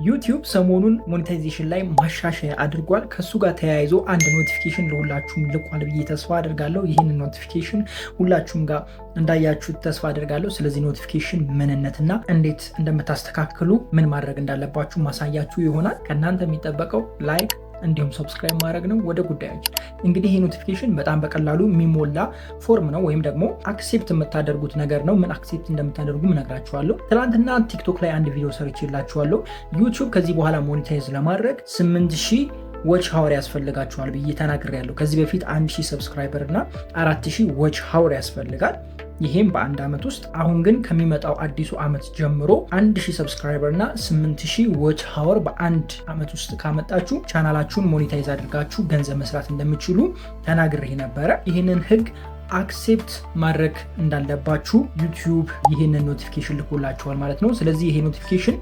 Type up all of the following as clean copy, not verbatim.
ዩቲዩብ ሰሞኑን ሞኔታይዜሽን ላይ ማሻሻያ አድርጓል። ከሱ ጋር ተያይዞ አንድ ኖቲፊኬሽን ለሁላችሁም ልኳል ብዬ ተስፋ አድርጋለሁ። ይህንን ኖቲፊኬሽን ሁላችሁም ጋር እንዳያችሁት ተስፋ አድርጋለሁ። ስለዚህ ኖቲፊኬሽን ምንነትና እንዴት እንደምታስተካክሉ ምን ማድረግ እንዳለባችሁ ማሳያችሁ ይሆናል። ከእናንተ የሚጠበቀው ላይክ እንዲሁም ሰብስክራይብ ማድረግ ነው። ወደ ጉዳዮች እንግዲህ ይህ ኖቲፊኬሽን በጣም በቀላሉ የሚሞላ ፎርም ነው፣ ወይም ደግሞ አክሴፕት የምታደርጉት ነገር ነው። ምን አክሴፕት እንደምታደርጉ እነግራችኋለሁ። ትናንትና ቲክቶክ ላይ አንድ ቪዲዮ ሰርቼላችኋለሁ። ዩቲዩብ ከዚህ በኋላ ሞኔታይዝ ለማድረግ 8000 ዎች ሀወር ያስፈልጋችኋል ብዬ ተናግሬያለሁ። ከዚህ በፊት 1000 ሰብስክራይበር እና 4000 ዎች ሀወር ያስፈልጋል። ይሄም በአንድ ዓመት ውስጥ። አሁን ግን ከሚመጣው አዲሱ ዓመት ጀምሮ 1000 ሰብስክራይበር እና 8000 ዎች ሀወር በአንድ ዓመት ውስጥ ካመጣችሁ ቻናላችሁን ሞኔታይዝ አድርጋችሁ ገንዘብ መስራት እንደምችሉ ተናግሬ ነበረ። ይህንን ህግ አክሴፕት ማድረግ እንዳለባችሁ ዩቲዩብ ይህንን ኖቲፊኬሽን ልኮላችኋል ማለት ነው። ስለዚህ ይሄ ኖቲፊኬሽን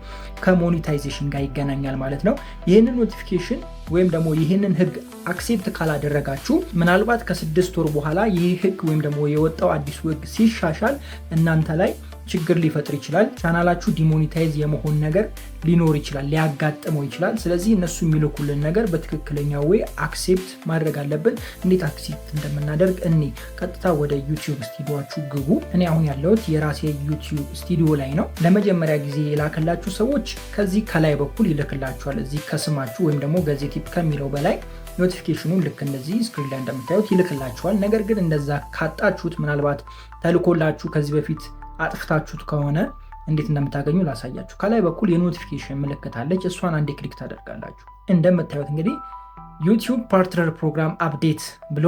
ከሞኔታይዜሽን ጋር ይገናኛል ማለት ነው። ይህንን ኖቲፊኬሽን ወይም ደግሞ ይህንን ህግ አክሴፕት ካላደረጋችሁ ምናልባት ከ6 ወር በኋላ ይህ ህግ ወይም ደግሞ የወጣው አዲሱ ህግ ሲሻሻል እናንተ ላይ ችግር ሊፈጥር ይችላል። ቻናላችሁ ዲሞኔታይዝ የመሆን ነገር ሊኖር ይችላል፣ ሊያጋጥመው ይችላል። ስለዚህ እነሱ የሚልኩልን ነገር በትክክለኛው ወይ አክሴፕት ማድረግ አለብን። እንዴት አክሴፕት እንደምናደርግ ቀጥታ ወደ ዩቲዩብ ስቱዲዮአችሁ ግቡ። እኔ አሁን ያለሁት የራሴ ዩቲዩብ ስቱዲዮ ላይ ነው። ለመጀመሪያ ጊዜ የላከላችሁ ሰዎች ከዚህ ከላይ በኩል ይልክላችኋል። እዚህ ከስማችሁ ወይም ደግሞ ጋዜቲፕ ከሚለው በላይ ኖቲፊኬሽኑ ልክ እንደዚህ ስክሪን ላይ እንደምታዩት ይልክላችኋል። ነገር ግን እንደዛ ካጣችሁት ምናልባት ተልኮላችሁ ከዚህ በፊት አጥፍታችሁት ከሆነ እንዴት እንደምታገኙ ላሳያችሁ። ከላይ በኩል የኖቲፊኬሽን ምልክት አለች። እሷን አንዴ ክሊክ ታደርጋላችሁ። እንደምታዩት እንግዲህ ዩቲዩብ ፓርትነር ፕሮግራም አፕዴት ብሎ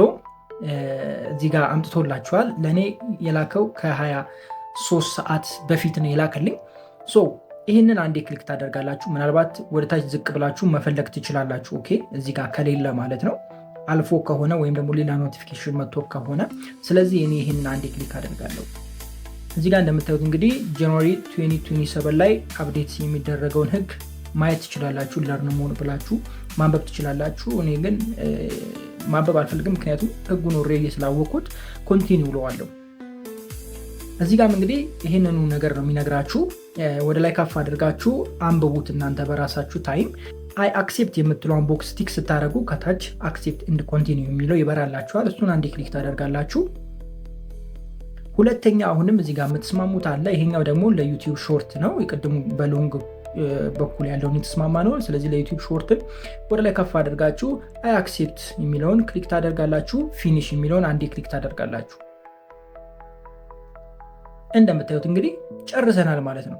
እዚህ ጋር አምጥቶላችኋል። ለእኔ የላከው ከ23 ሰዓት በፊት ነው የላከልኝ። ይህንን አንዴ ክሊክ ታደርጋላችሁ። ምናልባት ወደታች ዝቅ ብላችሁ መፈለግ ትችላላችሁ። ኦኬ፣ እዚህ ጋር ከሌለ ማለት ነው አልፎ ከሆነ ወይም ደግሞ ሌላ ኖቲፊኬሽን መጥቶ ከሆነ። ስለዚህ እኔ ይህንን አንዴ ክሊክ አደርጋለሁ። እዚህ ጋር እንደምታዩት እንግዲህ ጃንዋሪ 2027 ላይ አፕዴት የሚደረገውን ህግ ማየት ትችላላችሁ። ለርን ሞድ ብላችሁ ማንበብ ትችላላችሁ። እኔ ግን ማንበብ አልፈልግም፣ ምክንያቱም ህጉን ኦልሬዲ ስላወቅኩት ኮንቲኒው ብለዋለሁ። እዚህ ጋርም እንግዲህ ይህንኑ ነገር ነው የሚነግራችሁ። ወደ ላይ ከፍ አድርጋችሁ አንብቡት እናንተ በራሳችሁ ታይም። አይ አክሴፕት የምትለውን ቦክስ ቲክ ስታደርጉ ከታች አክሴፕት ኤንድ ኮንቲኒው የሚለው ይበራላችኋል። እሱን አንዴ ክሊክ ታደርጋላችሁ። ሁለተኛ አሁንም እዚህ ጋር የምትስማሙት አለ። ይሄኛው ደግሞ ለዩቲዩብ ሾርት ነው። የቅድሙ በሎንግ በኩል ያለውን የተስማማ ነው። ስለዚህ ለዩቲዩብ ሾርትን ወደ ላይ ከፍ አድርጋችሁ አይ አክሴፕት የሚለውን ክሊክ ታደርጋላችሁ። ፊኒሽ የሚለውን አንዴ ክሊክ ታደርጋላችሁ። እንደምታዩት እንግዲህ ጨርሰናል ማለት ነው።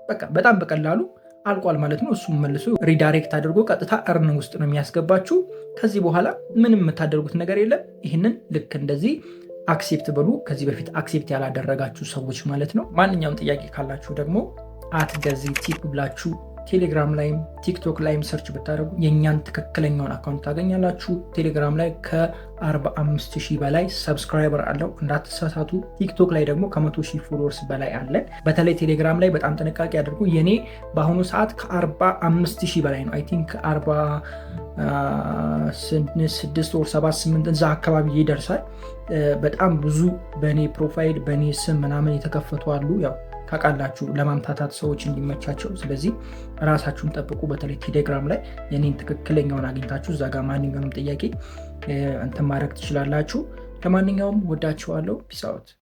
በቃ በጣም በቀላሉ አልቋል ማለት ነው። እሱም መልሶ ሪዳይሬክት አድርጎ ቀጥታ እርን ውስጥ ነው የሚያስገባችሁ። ከዚህ በኋላ ምንም የምታደርጉት ነገር የለም። ይህንን ልክ እንደዚህ አክሴፕት በሉ። ከዚህ በፊት አክሴፕት ያላደረጋችሁ ሰዎች ማለት ነው። ማንኛውም ጥያቄ ካላችሁ ደግሞ @gazetip ብላችሁ ቴሌግራም ላይም ቲክቶክ ላይም ሰርች ብታደርጉ የእኛን ትክክለኛውን አካውንት ታገኛላችሁ። ቴሌግራም ላይ ከ45,000 በላይ ሰብስክራይበር አለው፣ እንዳትሳሳቱ። ቲክቶክ ላይ ደግሞ ከ100,000 ፎሎወርስ በላይ አለን። በተለይ ቴሌግራም ላይ በጣም ጥንቃቄ አድርጉ። የኔ በአሁኑ ሰዓት ከ45,000 በላይ ነው። አይ ቲንክ 46 ወር 78 እዛ አካባቢ ይደርሳል። በጣም ብዙ በእኔ ፕሮፋይል በእኔ ስም ምናምን የተከፈቱ አሉ። ያው ታውቃላችሁ፣ ለማምታታት ሰዎች እንዲመቻቸው። ስለዚህ ራሳችሁን ጠብቁ። በተለይ ቴሌግራም ላይ የኔን ትክክለኛውን አግኝታችሁ እዛ ጋር ማንኛውንም ጥያቄ እንትን ማድረግ ትችላላችሁ። ለማንኛውም ወዳችኋለሁ። ፒስ አውት።